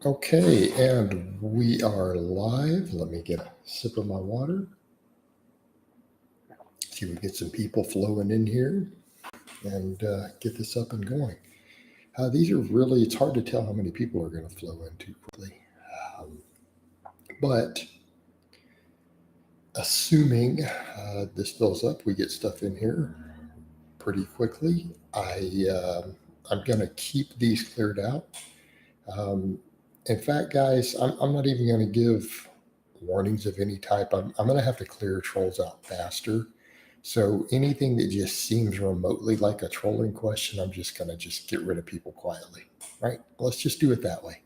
Okay, and we are live. Let me get a sip of my water. See if we get some people flowing in here and get this up and going. These are really, it's hard to tell how many people are going to flow in too quickly. Um, but assuming this fills up, we get stuff in here pretty quickly. I'm going to keep these cleared out. Um, in fact, guys, I'm not even going to give warnings of any type. I'm going to have to clear trolls out faster. So anything that just seems remotely like a trolling question, I'm just going to just get rid of people quietly, right? Let's just do it that way.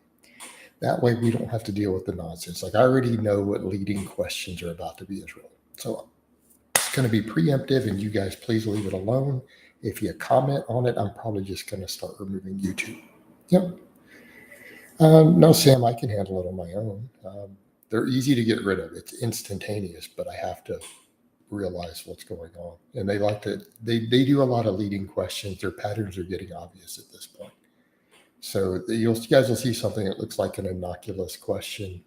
That way we don't have to deal with the nonsense. Like I already know what leading questions are about to be as well. So it's going to be preemptive, and you guys please leave it alone. If you comment on it, I'm probably just going to start removing YouTube. Yep. No, Sam, I can handle it on my own. They're easy to get rid of. It's instantaneous, but I have to realize what's going on. And they do a lot of leading questions. Their patterns are getting obvious at this point. So you guys will see something that looks like an innocuous question.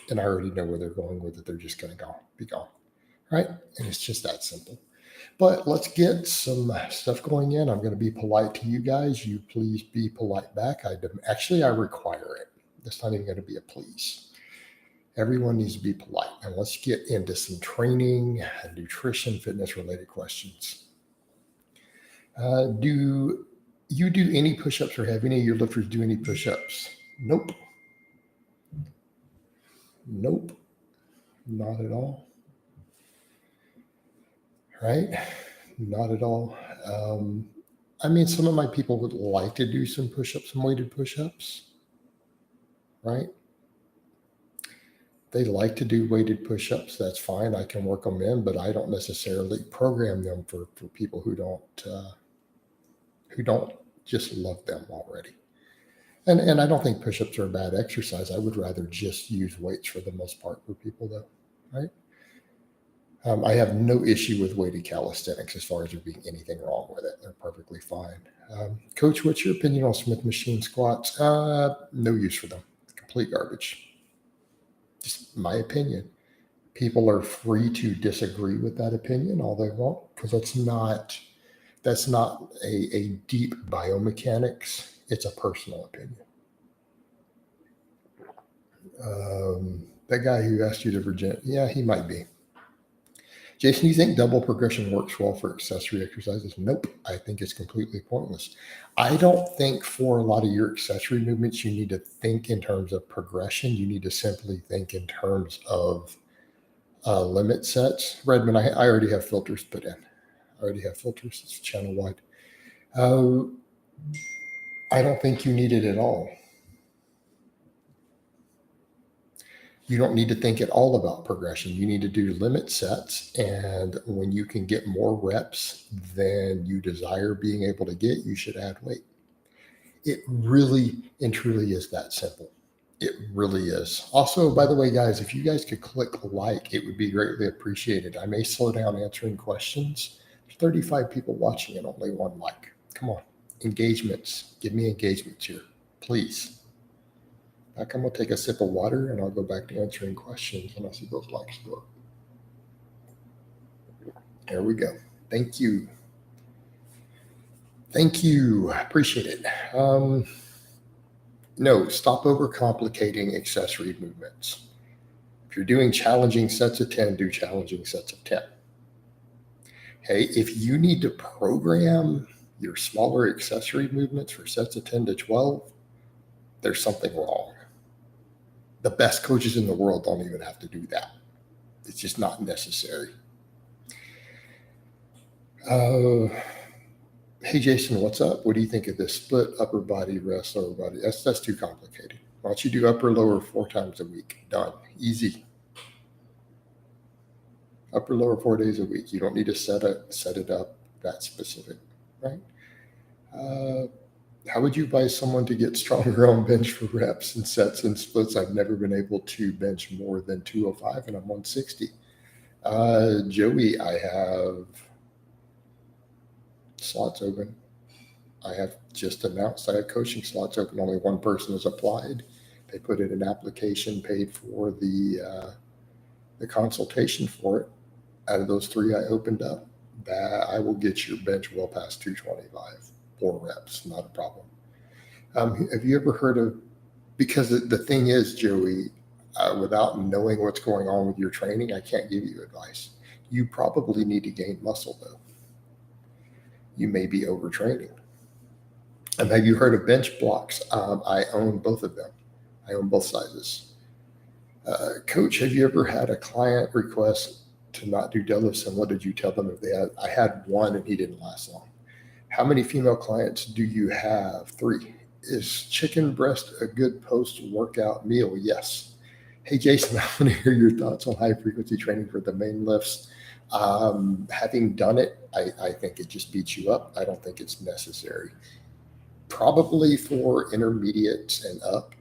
And I already know where they're going with it. They're just going to be gone. Right? And it's just that simple. But let's get some stuff going in. I'm going to be polite to you guys. You please be polite back. I require it. That's not even going to be a please. Everyone needs to be polite. And let's get into some training, nutrition, fitness related questions. Do you do any push-ups, or have any of your lifters do any push-ups? Nope. Nope. Not at all. Right? Not at all. Some of my people would like to do some push-ups, some weighted push-ups, right? They like to do weighted push-ups. That's fine. I can work them in, but I don't necessarily program them for people who don't just love them already. And I don't think push-ups are a bad exercise. I would rather just use weights for the most part for people, though, right? I have no issue with weighted calisthenics as far as there being anything wrong with it. They're perfectly fine. Coach, what's your opinion on Smith machine squats? No use for them. Complete garbage. Just my opinion. People are free to disagree with that opinion all they want, because that's not a deep biomechanics. It's a personal opinion. That guy who asked you to Virginia, yeah, he might be. Jason, you think double progression works well for accessory exercises? Nope. I think it's completely pointless. I don't think for a lot of your accessory movements, you need to think in terms of progression. You need to simply think in terms of limit sets. Redmond, I already have filters put in. I already have filters. It's channel wide. I don't think you need it at all. You don't need to think at all about progression. You need to do limit sets. And when you can get more reps than you desire being able to get, you should add weight. It really and truly is that simple. It really is. Also, by the way, guys, if you guys could click like, it would be greatly appreciated. I may slow down answering questions. There's 35 people watching and only one like. Come on. Engagements. Give me engagements here, please. I'm going to take a sip of water and I'll go back to answering questions when I see those likes go up. There we go. Thank you. Thank you. Appreciate it. No, stop overcomplicating accessory movements. If you're doing challenging sets of 10, do challenging sets of 10. Hey, if you need to program your smaller accessory movements for sets of 10 to 12, there's something wrong. The best coaches in the world don't even have to do that. It's just not necessary. Hey, Jason, what's up? What do you think of this split upper body, rest, lower body? That's too complicated. Why don't you do upper, lower 4 times a week? Done. Easy. Upper, lower 4 days a week. You don't need to set it up that specific, right? How would you advise someone to get stronger on bench for reps and sets and splits? I've never been able to bench more than 205 and I'm 160. Joey, I have slots open. I have just announced I have coaching slots open. Only one person has applied. They put in an application, paid for the consultation for it. Out of those 3 I opened up, that I will get your bench well past 225, 4 reps, not a problem. Have you ever heard of, because the thing is, Joey, without knowing what's going on with your training, I can't give you advice. You probably need to gain muscle, though. You may be overtraining. Have you heard of bench blocks? I own both of them. I own both sizes. Coach, have you ever had a client request to not do deadlifts, and what did you tell them if they had? I had one and he didn't last long. How many female clients do you have? 3. Is chicken breast a good post-workout meal? Yes. Hey, Jason, I want to hear your thoughts on high-frequency training for the main lifts. Having done it, I think it just beats you up. I don't think it's necessary. Probably for intermediates and up,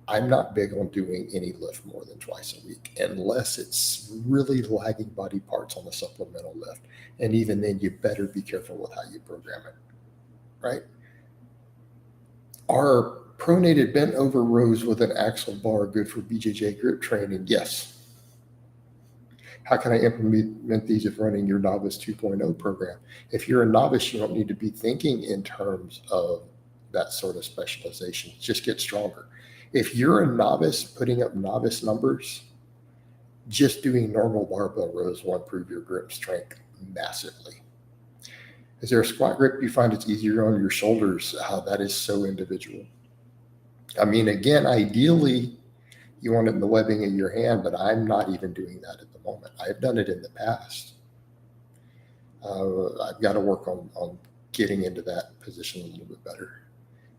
I'm not big on doing any lift more than twice a week, unless it's really lagging body parts on the supplemental lift. And even then, you better be careful with how you program it, right? Are pronated bent over rows with an axle bar good for BJJ grip training? Yes. How can I implement these if running your novice 2.0 program? If you're a novice, you don't need to be thinking in terms of that sort of specialization. Just get stronger. If you're a novice putting up novice numbers, just doing normal barbell rows will improve your grip strength massively. Is there a squat grip you find it's easier on your shoulders? That is so individual. I mean, again, ideally, you want it in the webbing of your hand, but I'm not even doing that at the moment. I've done it in the past. I've got to work on getting into that position a little bit better.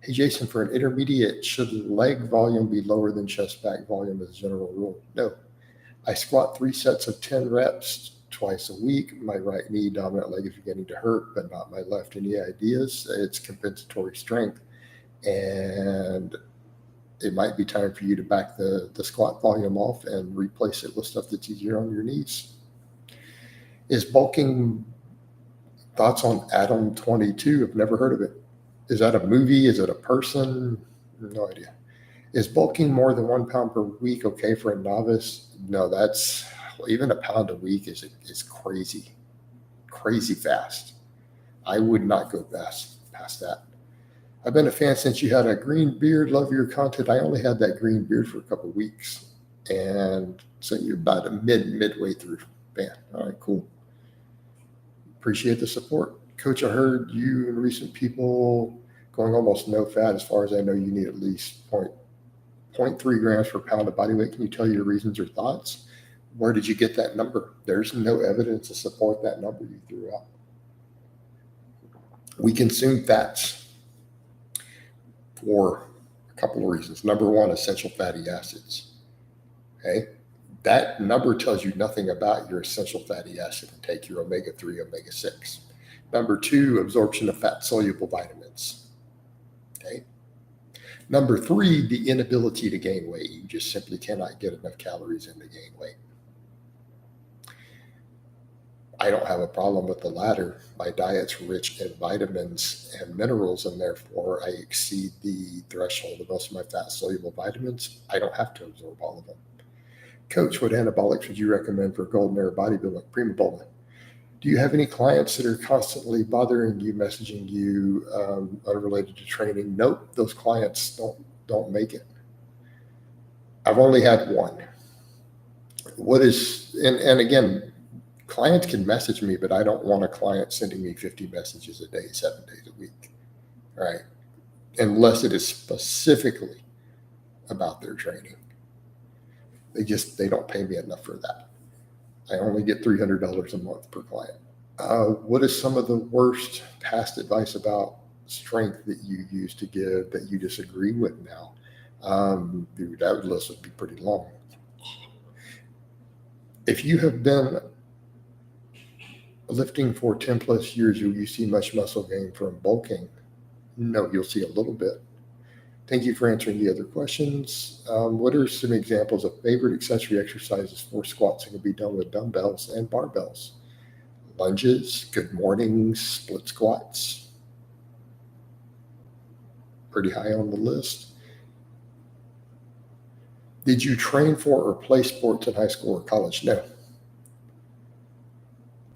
Hey, Jason, for an intermediate, should leg volume be lower than chest back volume as a general rule? No. I squat 3 sets of 10 reps twice a week. My right knee, dominant leg is beginning to hurt, but not my left. Any ideas? It's compensatory strength. And it might be time for you to back the squat volume off and replace it with stuff that's easier on your knees. Is bulking, thoughts on Atom 22? I've never heard of it. Is that a movie? Is it a person? No idea. Is bulking more than 1 pound per week okay for a novice? No, that's, even a pound a week is crazy fast. I would not go past that. I've been a fan since you had a green beard. Love your content. I only had that green beard for a couple of weeks, and so you're about a midway through. Man, all right, cool. Appreciate the support. Coach, I heard you and recent people going almost no fat. As far as I know, you need at least 0.3 grams per pound of body weight. Can you tell your reasons or thoughts? Where did you get that number? There's no evidence to support that number you threw out. We consume fats for a couple of reasons. Number one, essential fatty acids. Okay. That number tells you nothing about your essential fatty acid intake, your omega-3, omega-6. Number two, absorption of fat-soluble vitamins. Okay. Number 3, the inability to gain weight. You just simply cannot get enough calories in to gain weight. I don't have a problem with the latter. My diet's rich in vitamins and minerals, and therefore I exceed the threshold of most of my fat-soluble vitamins. I don't have to absorb all of them. Coach, what anabolics would you recommend for golden era bodybuilding? Prima Bola. Do you have any clients that are constantly bothering you, messaging you, unrelated to training? Nope, those clients don't make it. I've only had one. And again, clients can message me, but I don't want a client sending me 50 messages a day, 7 days a week, right? Unless it is specifically about their training. They don't pay me enough for that. I only get $300 a month per client. What is some of the worst past advice about strength that you used to give that you disagree with now? Dude, that list would be pretty long. If you have been lifting for 10 plus years, will you see much muscle gain from bulking? No, you'll see a little bit. Thank you for answering the other questions. What are some examples of favorite accessory exercises for squats that can be done with dumbbells and barbells? Lunges, good mornings, split squats. pretty high on the list. Did you train for or play sports in high school or college? No.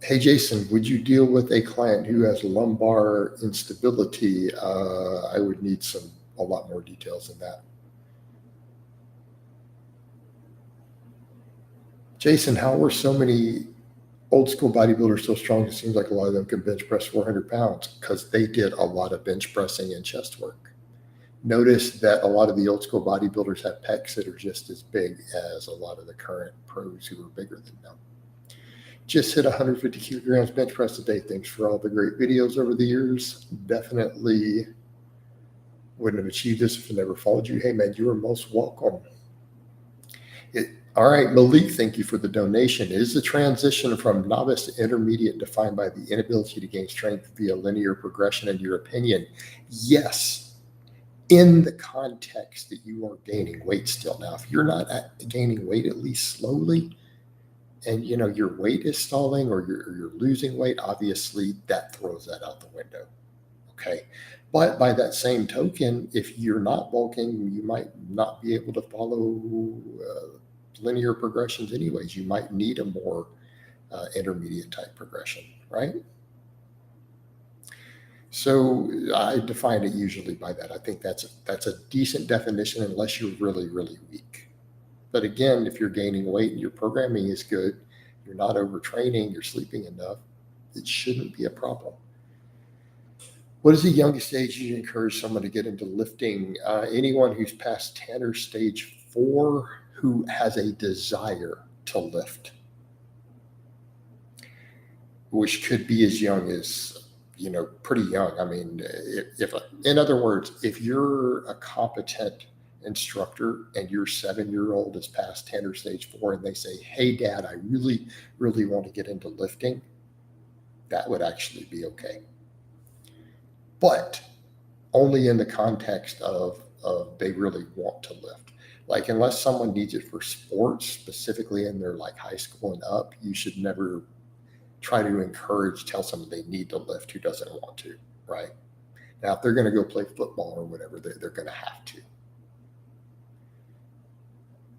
Hey, Jason, would you deal with a client who has lumbar instability? I would need a lot more details than that. Jason, how were so many old school bodybuilders so strong? It seems like a lot of them can bench press 400 pounds because they did a lot of bench pressing and chest work. Notice that a lot of the old school bodybuilders have pecs that are just as big as a lot of the current pros who are bigger than them. Just hit 150 kilograms bench press a day. Thanks for all the great videos over the years. Definitely wouldn't have achieved this if I never followed you. Hey, man, you are most welcome. All right, Malik, thank you for the donation. Is the transition from novice to intermediate defined by the inability to gain strength via linear progression, in your opinion? Yes, in the context that you are gaining weight still. Now, if you're not gaining weight, at least slowly, and your weight is stalling or you're losing weight, obviously that throws that out the window. Okay. But by that same token, if you're not bulking, you might not be able to follow linear progressions anyways. You might need a more intermediate type progression, right? So I define it usually by that. I think that's a decent definition unless you're really, really weak. But again, if you're gaining weight and your programming is good, you're not overtraining, you're sleeping enough, it shouldn't be a problem. What is the youngest age you encourage someone to get into lifting? Anyone who's past 10 or stage 4 who has a desire to lift, which could be as young as, pretty young. I mean, if in other words, if you're a competent instructor and your 7-year-old is past 10 or stage 4 and they say, hey, Dad, I really, really want to get into lifting, that would actually be okay. But only in the context of they really want to lift. Like, unless someone needs it for sports, specifically in their like high school and up, you should never try to tell someone they need to lift who doesn't want to, right? Now, if they're going to go play football or whatever, they're going to have to.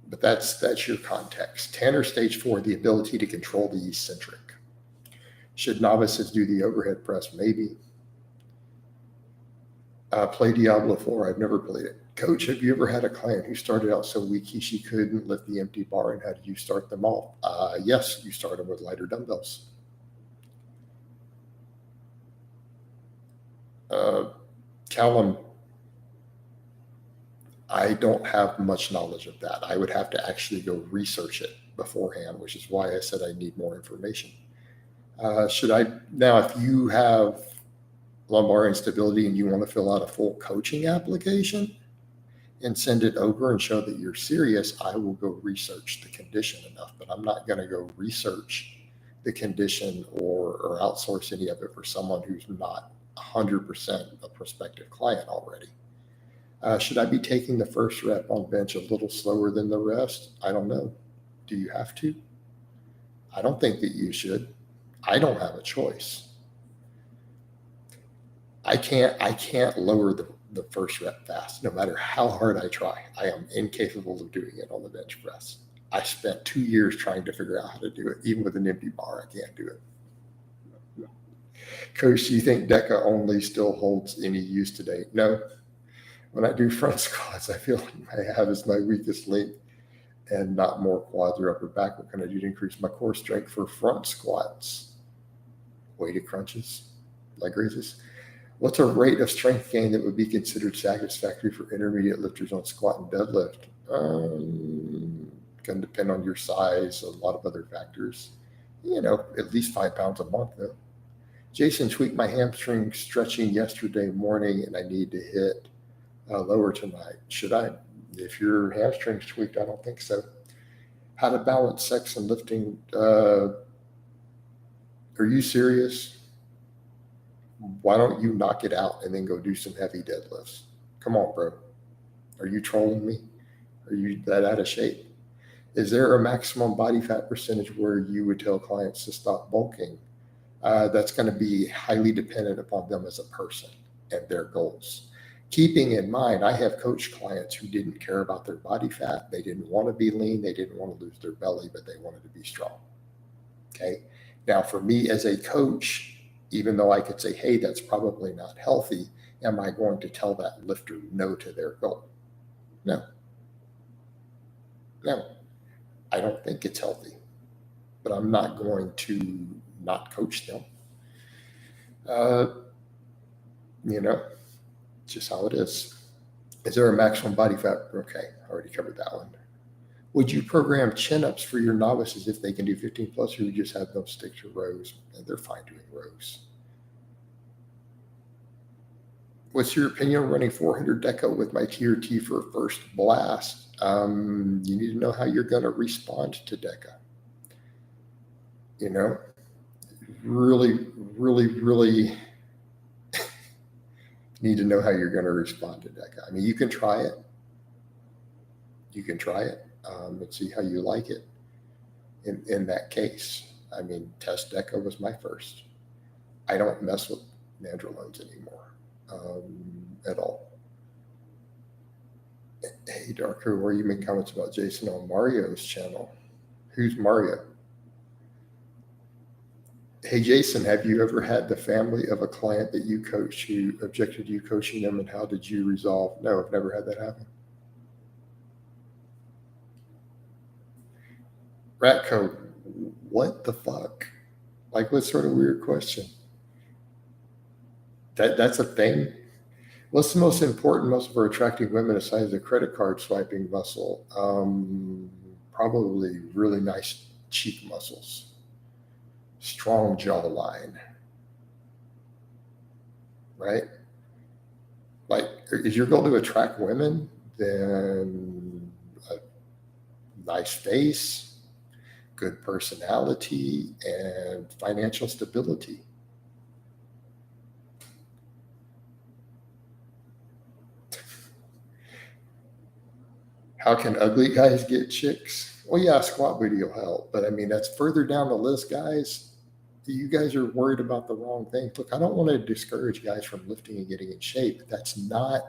But that's your context. 10 or stage 4, the ability to control the eccentric. Should novices do the overhead press? Maybe. Play Diablo 4. I've never played it. Coach, have you ever had a client who started out so weak she couldn't lift the empty bar, and how did you start them off? Yes, you start them with lighter dumbbells. Callum, I don't have much knowledge of that. I would have to actually go research it beforehand, which is why I said I need more information. Now, if you have lumbar instability and you want to fill out a full coaching application and send it over and show that you're serious, I will go research the condition enough, but I'm not going to go research the condition or outsource any of it for someone who's not 100% a prospective client already. Should I be taking the first rep on bench a little slower than the rest? I don't know. Do you have to? I don't think that you should. I don't have a choice. I can't lower the first rep fast, no matter how hard I try. I am incapable of doing it on the bench press. I spent 2 years trying to figure out how to do it. Even with an empty bar, I can't do it. Coach, do you think DECA only still holds any use today? No. When I do front squats, I feel like my ab is my weakest link and not more quads or upper back. What can I do to increase my core strength for front squats? Weighted crunches, leg raises. What's a rate of strength gain that would be considered satisfactory for intermediate lifters on squat and deadlift? Can depend on your size, a lot of other factors. At least 5 pounds a month though. Jason, tweaked my hamstring stretching yesterday morning and I need to hit lower tonight. Should I? If your hamstring's tweaked, I don't think so. How to balance sex and lifting? Are you serious? Why don't you knock it out and then go do some heavy deadlifts? Come on, bro. Are you trolling me? Are you that out of shape? Is there a maximum body fat percentage where you would tell clients to stop bulking? That's going to be highly dependent upon them as a person and their goals. keeping in mind, I have coached clients who didn't care about their body fat. They didn't want to be lean. They didn't want to lose their belly, but they wanted to be strong. Okay. Now, for me as a coach, even though I could say, hey, that's probably not healthy, am I going to tell that lifter no to their goal? No. No. I don't think it's healthy, but I'm not going to not coach them. You know, just how it is. Is there a maximum body fat? Okay, already covered that one. Would you program chin-ups for your novices if they can do 15 plus, or you just have them stick to rows? And they're fine doing rows. What's your opinion on running 400 deca with my TRT for first blast? You need to know how you're going to respond to deca. You know, really, really, really need to know how you're going to respond to deca. I mean, you can try it. You can try it and see how you like it. In that case, I mean, test deca was my first. I don't mess with nandrolones anymore at all. Hey, Darker, where you make comments about Jason on Mario's channel? Who's Mario? Hey, Jason, have you ever had the family of a client that you coach who objected to you coaching them, and how did you resolve? No, I've never had that happen. Ratco, what the fuck? Like, what sort of weird question? That's a thing? What's the most important muscle for attracting women besides the credit card swiping muscle? Probably really nice cheek muscles, strong jawline, right? Like, is your goal to attract women? Then a nice face, good personality, and financial stability. How can ugly guys get chicks? Well, yeah, squat booty will help, but I mean, that's further down the list, guys. You guys are worried about the wrong thing. Look, I don't want to discourage guys from lifting and getting in shape. That's not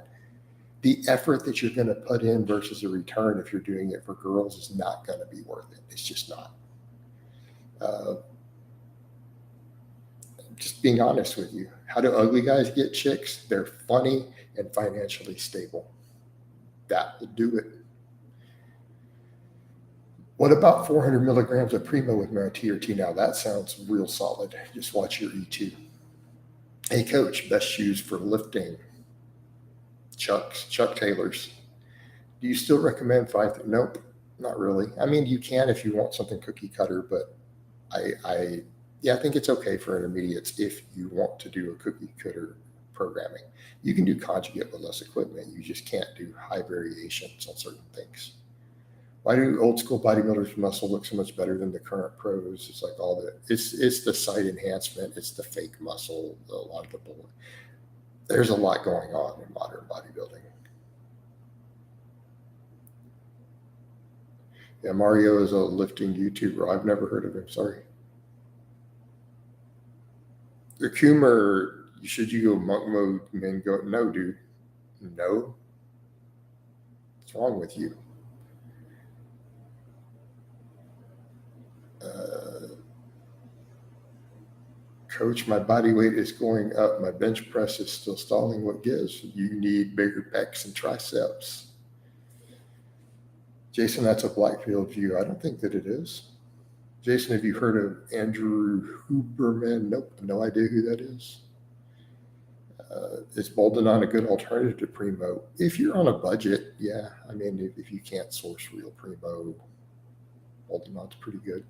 the effort that you're going to put in versus a return. If you're doing it for girls, is not going to be worth it. It's just not. Just being honest with you. How do ugly guys get chicks? They're funny and financially stable. That will do it. What about 400 milligrams of Primo with my TRT now? That sounds real solid. Just watch your E2. Hey, coach, best shoes for lifting? Chuck Taylor's. Do you still recommend 5? Nope, not really. I mean, you can if you want something cookie cutter, but I think it's okay for intermediates if you want to do a cookie cutter programming. You can do conjugate with less equipment. You just can't do high variations on certain things. Why do old school bodybuilders' muscle look so much better than the current pros? It's like it's the site enhancement, it's the fake muscle, a lot of the bullet. There's a lot going on in modern bodybuilding. Yeah, Mario is a lifting YouTuber. I've never heard of him. Sorry. The Coomer, should you go monk mode and then go? No, dude. No. What's wrong with you? Coach, my body weight is going up. My bench press is still stalling. What gives? You need bigger pecs and triceps. Jason, that's a Blackfield view. I don't think that it is. Jason, have you heard of Andrew Huberman? Nope, no idea who that is. Is Boldenon a good alternative to Primo? If you're on a budget, yeah. I mean, if you can't source real Primo, Boldenon's pretty good.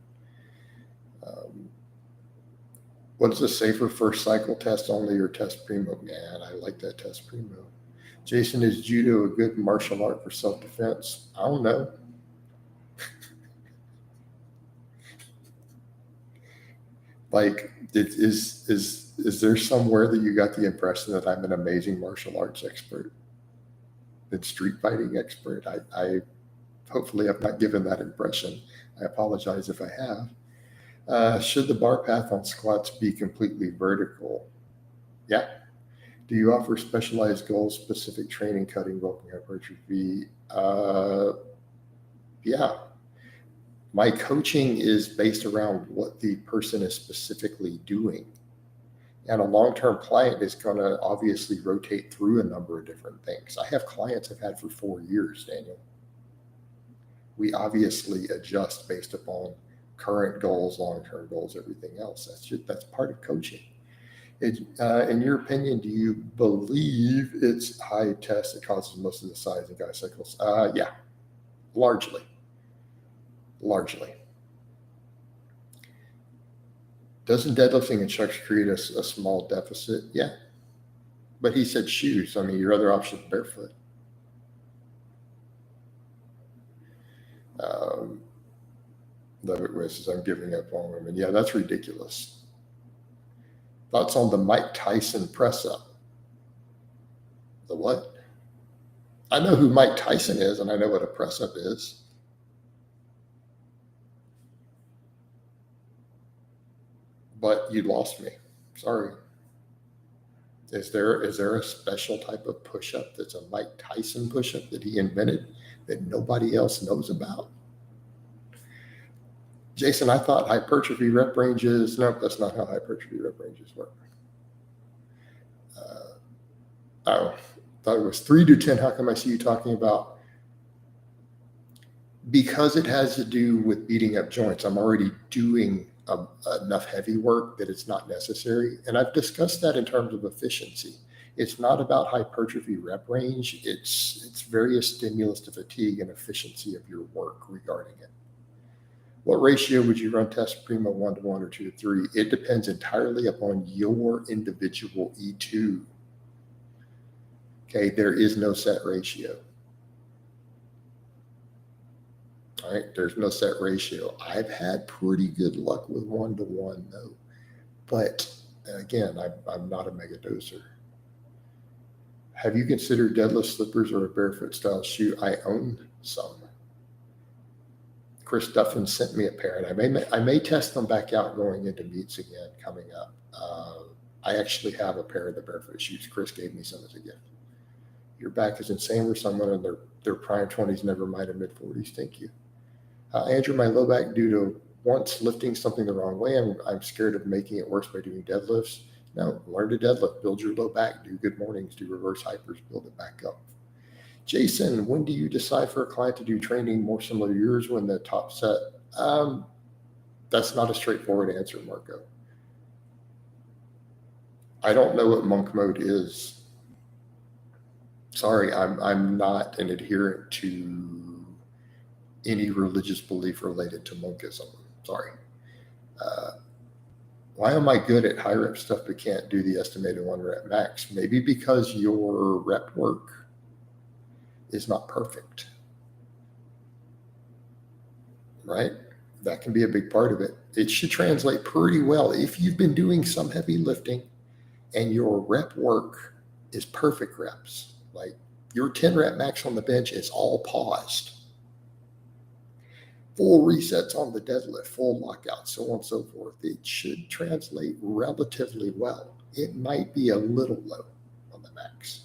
What is a safer first cycle, test only or test Primo? Man, I like that test Primo. Jason, is judo a good martial art for self-defense? I don't know. Like, is there somewhere that you got the impression that I'm an amazing martial arts expert and street fighting expert? I hopefully have not given that impression. I apologize if I have. Should the bar path on squats be completely vertical? Yeah. Do you offer specialized goal-specific training, cutting, bulking, hypertrophy? Yeah. My coaching is based around what the person is specifically doing. And a long-term client is going to obviously rotate through a number of different things. I have clients I've had for 4 years, Daniel. We obviously adjust based upon current goals, long-term goals, everything else. That's part of coaching. In your opinion, do you believe it's high test that causes most of the size in guy cycles? Yeah, largely. Doesn't deadlifting and chucks create a small deficit? Yeah. But he said shoes. I mean, your other option is barefoot. Love it says I'm giving up on women. Yeah, that's ridiculous. Thoughts on the Mike Tyson press up? The what? I know who Mike Tyson is, and I know what a press up is. But you lost me. Sorry. Is there a special type of push-up that's a Mike Tyson push-up that he invented that nobody else knows about? Jason, I thought hypertrophy rep ranges. Nope, that's not how hypertrophy rep ranges work. I thought it was 3 to 10. How come I see you talking about? Because it has to do with beating up joints. I'm already doing enough heavy work that it's not necessary. And I've discussed that in terms of efficiency. It's not about hypertrophy rep range. It's various stimulus to fatigue and efficiency of your work regarding it. What ratio would you run test primo 1 to 1 or 2 to 3? It depends entirely upon your individual E2. Okay, there is no set ratio. All right, there's no set ratio. I've had pretty good luck with 1 to 1 though. But again, I'm not a mega doser. Have you considered deadlift slippers or a barefoot style shoe? I own some. Chris Duffin sent me a pair, and I may test them back out going into meets again coming up. I actually have a pair of the barefoot shoes. Chris gave me some as a gift. Your back is insane for someone in their prime 20s, never mind a mid 40s. Thank you. Andrew, my low back due to once lifting something the wrong way. I'm scared of making it worse by doing deadlifts. No, learn to deadlift, build your low back, do good mornings, do reverse hypers, build it back up. Jason, when do you decide for a client to do training more similar to yours when the top set? That's not a straightforward answer, Marco. I don't know what monk mode is. Sorry, I'm not an adherent to any religious belief related to monkism. Sorry. Why am I good at high rep stuff but can't do the estimated 1 rep max? Maybe because your rep work is not perfect, right? That can be a big part of it. It should translate pretty well. If you've been doing some heavy lifting and your rep work is perfect reps, like your 10 rep max on the bench is all paused, full resets on the deadlift, full lockout, so on and so forth, it should translate relatively well. It might be a little low on the max.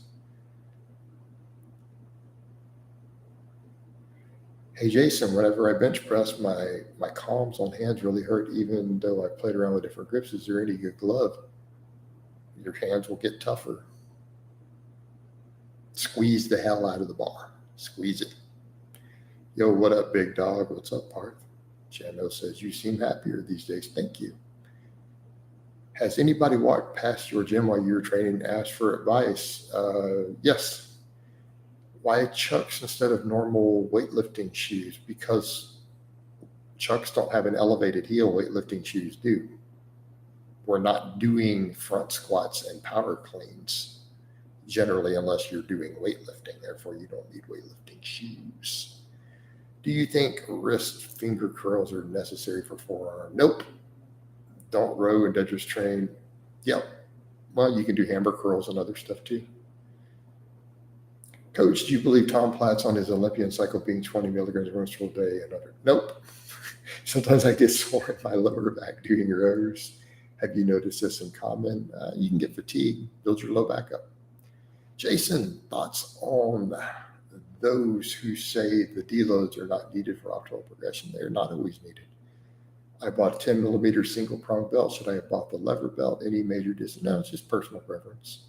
Hey, Jason, whenever I bench press, my palms on hands really hurt, even though I played around with different grips. Is there any good glove? Your hands will get tougher. Squeeze the hell out of the bar. Squeeze it. Yo, what up, big dog? What's up, Parth? Chano says, you seem happier these days. Thank you. Has anybody walked past your gym while you were training and asked for advice? Yes. Why Chucks instead of normal weightlifting shoes? Because Chucks don't have an elevated heel, weightlifting shoes do. We're not doing front squats and power cleans generally unless you're doing weightlifting. Therefore, you don't need weightlifting shoes. Do you think wrist finger curls are necessary for forearm? Nope. Don't row and deadlift train. Yep. Well, you can do hammer curls and other stuff too. Coach, do you believe Tom Platz on his Olympian cycle being 20 milligrams of rows per day? Nope. Sometimes I get sore in my lower back doing rows. Have you noticed this in common? You can get fatigued, build your low back up. Jason, thoughts on those who say the deloads are not needed for optimal progression? They are not always needed. I bought a 10 millimeter single prong belt. Should I have bought the lever belt? Any major distance? No, it's just personal preference.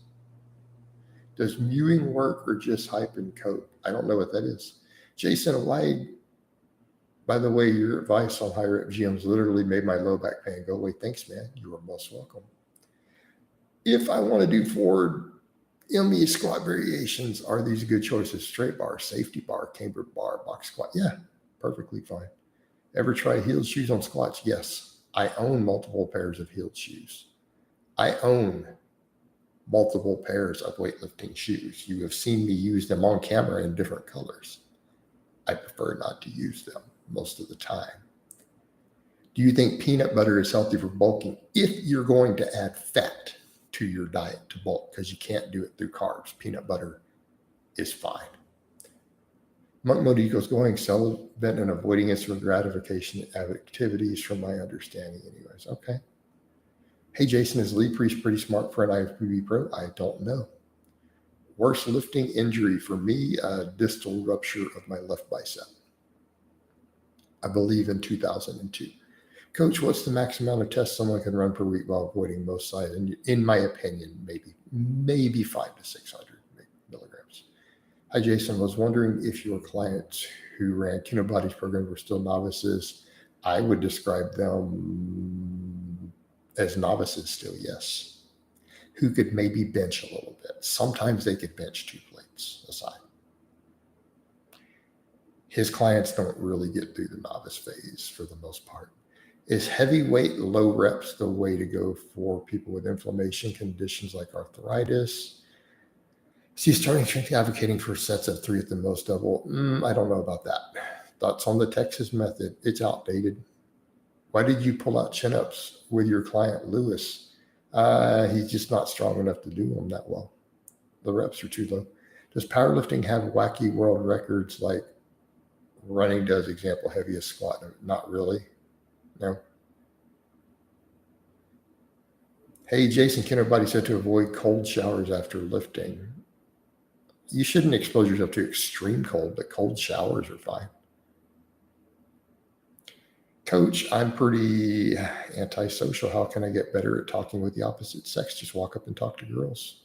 Does mewing work or just hype and coat? I don't know what that is. Jason, why, by the way, your advice on high rep GMs literally made my low back pain go away. Thanks, man. You are most welcome. If I want to do forward ME squat variations, are these good choices? Straight bar, safety bar, cambered bar, box squat? Yeah, perfectly fine. Ever try heeled shoes on squats? Yes. I own multiple pairs of heeled shoes. I own multiple pairs of weightlifting shoes. You have seen me use them on camera in different colors. I prefer not to use them most of the time. Do you think peanut butter is healthy for bulking? If you're going to add fat to your diet to bulk, because you can't do it through carbs, peanut butter is fine. Monk mode equals going celibate and avoiding instant gratification activities from my understanding anyways. Okay. Hey, Jason, is Lee Priest pretty smart for an IFBB pro? I don't know. Worst lifting injury for me, distal rupture of my left bicep. I believe in 2002. Coach, what's the max amount of tests someone can run per week while avoiding most size? And in my opinion, maybe 500 to 600 milligrams. Hi, Jason. Was wondering if your clients who ran Kinobodies program were still novices. I would describe them as novices still, yes. Who could maybe bench a little bit. Sometimes they could bench 2 plates aside. His clients don't really get through the novice phase for the most part. Is heavyweight low reps the way to go for people with inflammation conditions like arthritis? See, starting strength advocating for sets of 3 at the most double. I don't know about that. Thoughts on the Texas method? It's outdated. Why did you pull out chin-ups with your client, Lewis? He's just not strong enough to do them that well. The reps are too low. Does powerlifting have wacky world records like running does, example, heaviest squat? Not really. No. Hey, Jason, can everybody said to avoid cold showers after lifting? You shouldn't expose yourself to extreme cold, but cold showers are fine. Coach, I'm pretty antisocial. How can I get better at talking with the opposite sex? Just walk up and talk to girls.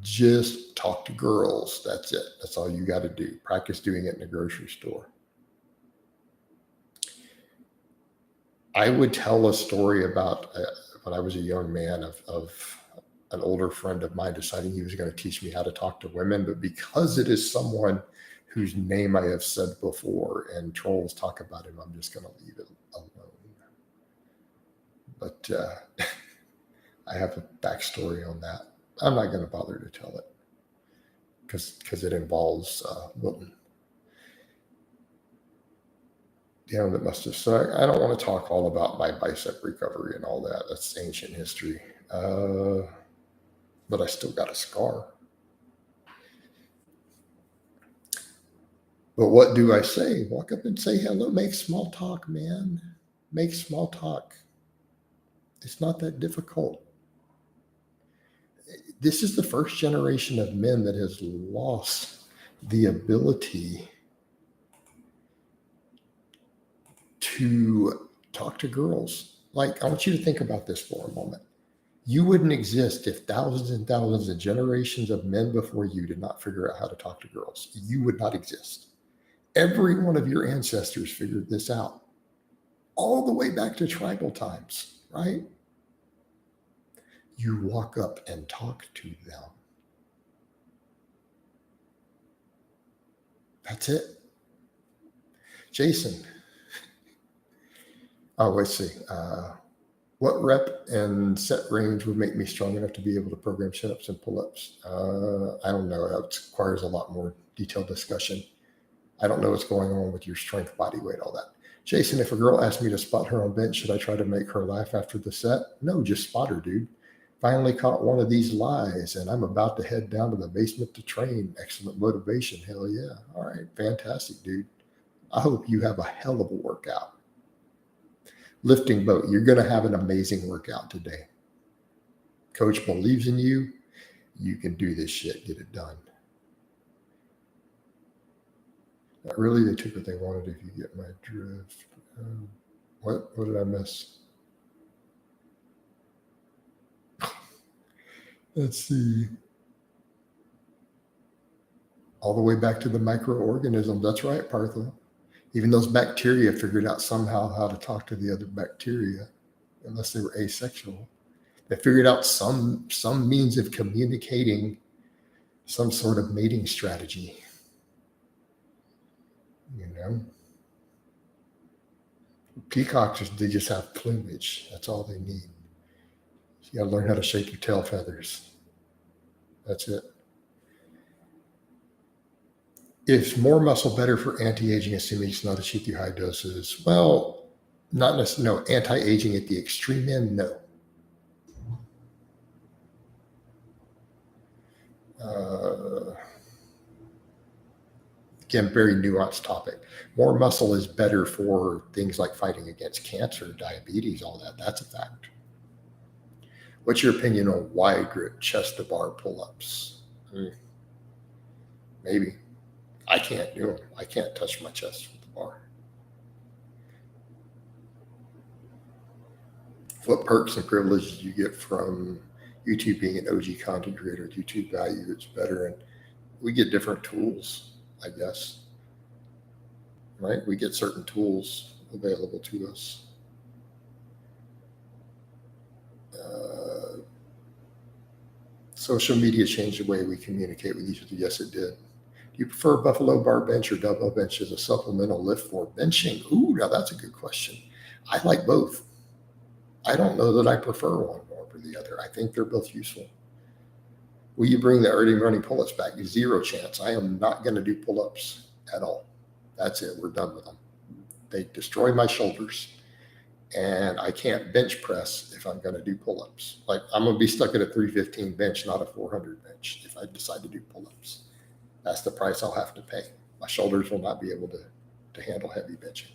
Just talk to girls. That's it. That's all you got to do. Practice doing it in a grocery store. I would tell a story about when I was a young man of an older friend of mine deciding he was going to teach me how to talk to women, but because it is someone whose name I have said before and trolls talk about him, I'm just going to leave it alone. But I have a backstory on that. I'm not going to bother to tell it because it involves Wilton. Yeah, that must have. So I don't want to talk all about my bicep recovery and all that. That's ancient history. But I still got a scar. But what do I say? Walk up and say hello. Make small talk, man. Make small talk. It's not that difficult. This is the first generation of men that has lost the ability to talk to girls. Like, I want you to think about this for a moment. You wouldn't exist if thousands and thousands of generations of men before you did not figure out how to talk to girls. You would not exist. Every one of your ancestors figured this out all the way back to tribal times, right? You walk up and talk to them. That's it. Jason. Oh, let's see. What rep and set range would make me strong enough to be able to program chin-ups and pull-ups? I don't know. That requires a lot more detailed discussion. I don't know what's going on with your strength, body weight, all that. Jason, if a girl asked me to spot her on bench, should I try to make her laugh after the set? No, just spot her, dude. Finally caught one of these lies, and I'm about to head down to the basement to train. Excellent motivation. Hell yeah. All right. Fantastic, dude. I hope you have a hell of a workout. Lifting boat, you're going to have an amazing workout today. Coach believes in you. You can do this shit. Get it done. Really, they took what they wanted if you get my drift. What did I miss? Let's see. All the way back to the microorganisms. That's right, Partha. Even those bacteria figured out somehow how to talk to the other bacteria, unless they were asexual. They figured out some means of communicating some sort of mating strategy. You know, peacocks, they just have plumage. That's all they need. You got to learn how to shake your tail feathers. That's it. Is more muscle better for anti-aging, assuming it's not achieved through high doses? Well, not necessarily. No, anti-aging at the extreme end, no. Again, very nuanced topic. More muscle is better for things like fighting against cancer, diabetes, all that. That's a fact. What's your opinion on wide grip chest to bar pull-ups? Maybe. I can't do them. I can't touch my chest with the bar. What perks and privileges you get from YouTube being an OG content creator? YouTube value it's better, and we get different tools, I guess. Right? We get certain tools available to us. Social media changed the way we communicate with each other. Yes, it did. Do you prefer buffalo bar bench or dumbbell bench as a supplemental lift for benching? Ooh, now that's a good question. I like both. I don't know that I prefer one over the other. I think they're both useful. Will you bring the early running pull-ups back? Zero chance. I am not going to do pull-ups at all. That's it. We're done with them. They destroy my shoulders. And I can't bench press if I'm going to do pull-ups. Like I'm going to be stuck at a 315 bench, not a 400 bench if I decide to do pull-ups. That's the price I'll have to pay. My shoulders will not be able to handle heavy benching.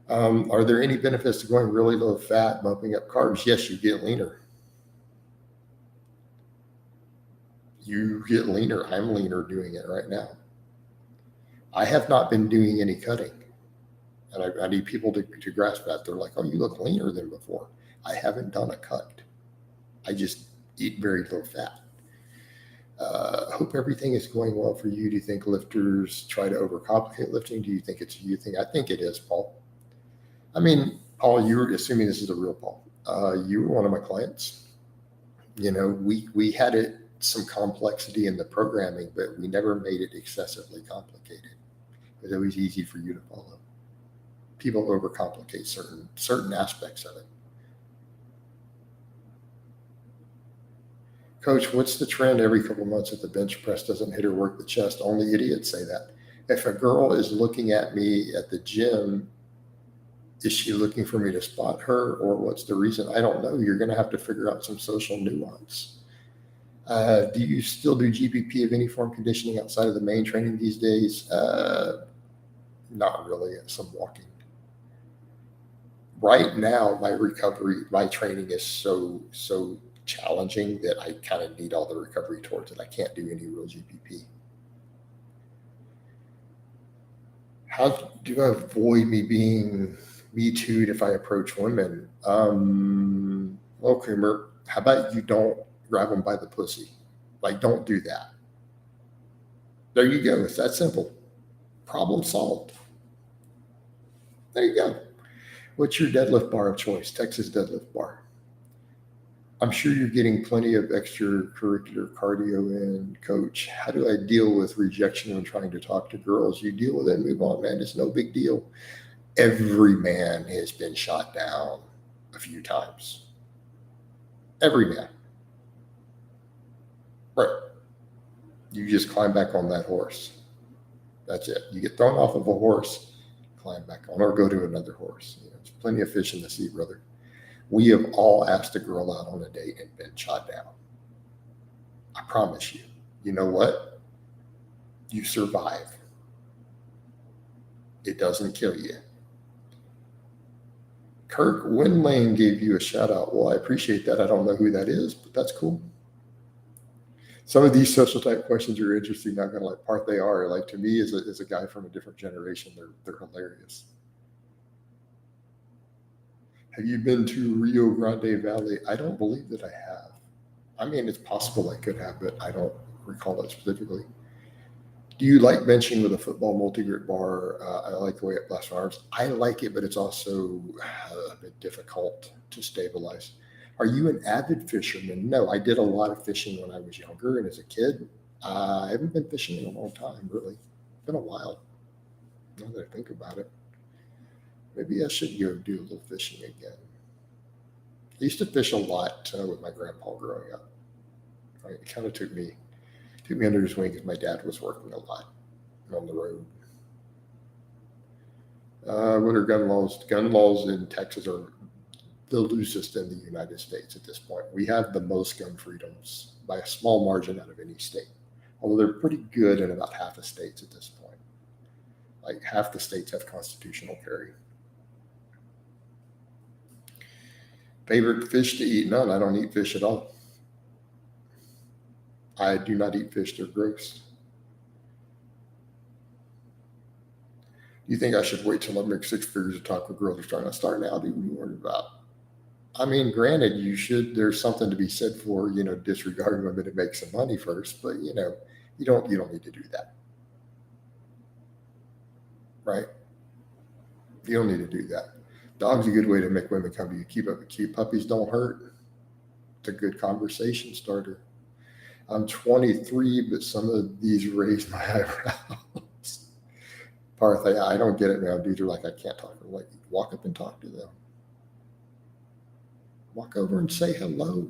Are there any benefits to going really low fat, bumping up carbs? Yes, you get leaner. You get leaner. I'm leaner doing it right now. I have not been doing any cutting. And I need people to grasp that. They're like, oh, you look leaner than before. I haven't done a cut. I just eat very low fat. Hope everything is going well for you. Do you think lifters try to overcomplicate lifting? Do you think it's a you thing? I think it is, Paul. I mean, Paul, you were assuming this is a real Paul. You were one of my clients. You know, we had some complexity in the programming, but we never made it excessively complicated. It was always easy for you to follow. People overcomplicate certain aspects of it. Coach, what's the trend every couple of months if the bench press doesn't hit or work the chest? Only idiots say that. If a girl is looking at me at the gym, is she looking for me to spot her, or what's the reason? I don't know. You're going to have to figure out some social nuance. Do you still do GPP of any form conditioning outside of the main training these days? Not really. Some walking. Right now, my training is so challenging that I kind of need all the recovery towards it. I can't do any real GPP. How do I avoid me being me too'd if I approach women? Well, Kramer, how about you don't grab them by the pussy? Like, don't do that. There you go. It's that simple. Problem solved. There you go. What's your deadlift bar of choice? Texas deadlift bar. I'm sure you're getting plenty of extracurricular cardio in, Coach. How do I deal with rejection when trying to talk to girls? You deal with it, move on, man. It's no big deal. Every man has been shot down a few times. Every man. Right. You just climb back on that horse. That's it. You get thrown off of a horse, climb back on, or go to another horse. You know, there's plenty of fish in the sea, brother. We have all asked a girl out on a date and been shot down. I promise you. You know what? You survive. It doesn't kill you. Kirk Winlane gave you a shout out. Well, I appreciate that. I don't know who that is, but that's cool. Some of these social type questions are interesting. Not gonna like part they are. Like to me, as a guy from a different generation, they're hilarious. Have you been to Rio Grande Valley? I don't believe that I have. I mean, it's possible I could have, but I don't recall it specifically. Do you like benching with a football multi-grit bar? I like the way it blasts my arms. I like it, but it's also a bit difficult to stabilize. Are you an avid fisherman? No, I did a lot of fishing when I was younger and as a kid. I haven't been fishing in a long time, really. It's been a while, now that I think about it. Maybe I should go do a little fishing again. I used to fish a lot with my grandpa growing up. It kind of took me under his wing because my dad was working a lot on the road. What are gun laws? Gun laws in Texas are the loosest in the United States at this point. We have the most gun freedoms by a small margin out of any state, although they're pretty good in about half the states at this point. Like half the states have constitutional carry. Favorite fish to eat? None. I don't eat fish at all. I do not eat fish. They're gross. Do you think I should wait till I make six figures to talk with girls who are trying to start now? Do you worry about? I mean, granted, you should. There's something to be said for disregarding women to make some money first, but you don't need to do that, right? You don't need to do that. Dog's a good way to make women come to you. Keep up with cute puppies don't hurt. It's a good conversation starter. I'm 23, but some of these raise my eyebrows. Partha, I don't get it now. Dudes are like, I can't talk. I'm like, walk up and talk to them. Walk over and say hello.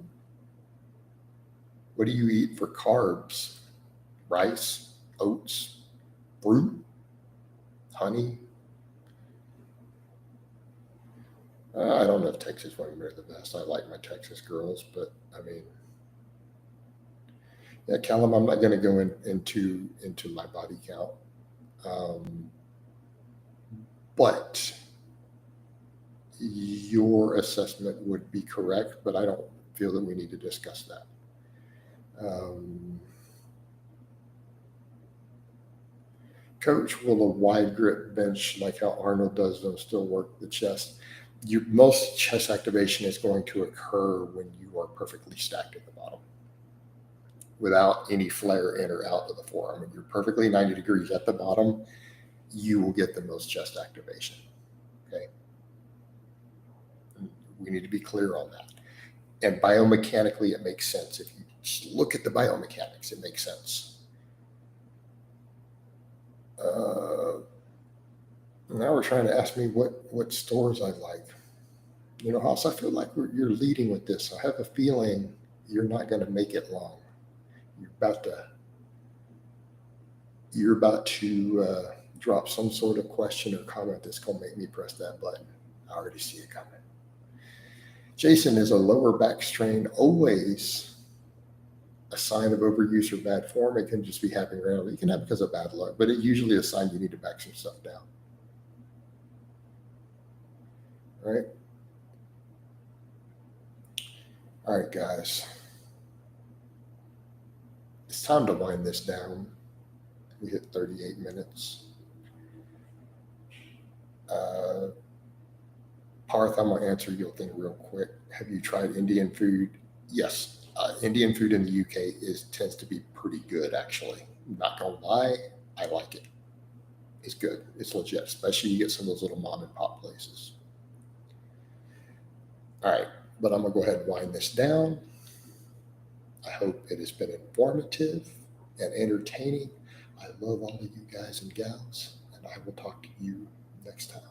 What do you eat for carbs? Rice, oats, fruit, honey. I don't know if Texas women are the best. I like my Texas girls, but I mean, yeah, Callum, I'm not going to go into my body count, but your assessment would be correct. But I don't feel that we need to discuss that. Coach, will a wide grip bench like how Arnold does them still work the chest? Most chest activation is going to occur when you are perfectly stacked at the bottom without any flare in or out of the forearm. When you're perfectly 90 degrees at the bottom, you will get the most chest activation. Okay. We need to be clear on that. And biomechanically, it makes sense. If you just look at the biomechanics, it makes sense. Now we're trying to ask me what stores I like. Hoss, I feel like you're leading with this. I have a feeling you're not going to make it long. You're about to drop some sort of question or comment that's going to make me press that button. I already see it coming. Jason, is a lower back strain always a sign of overuse or bad form? It can just be happening randomly. You can have it because of bad luck, but it's usually a sign you need to back some stuff down. All right. All right, guys. It's time to wind this down. We hit 38 minutes. Parth, I'm going to answer your thing real quick. Have you tried Indian food? Yes. Indian food in the UK tends to be pretty good, actually. I'm not going to lie. I like it. It's good. It's legit, especially you get some of those little mom and pop places. All right. But I'm going to go ahead and wind this down. I hope it has been informative and entertaining. I love all of you guys and gals, and I will talk to you next time.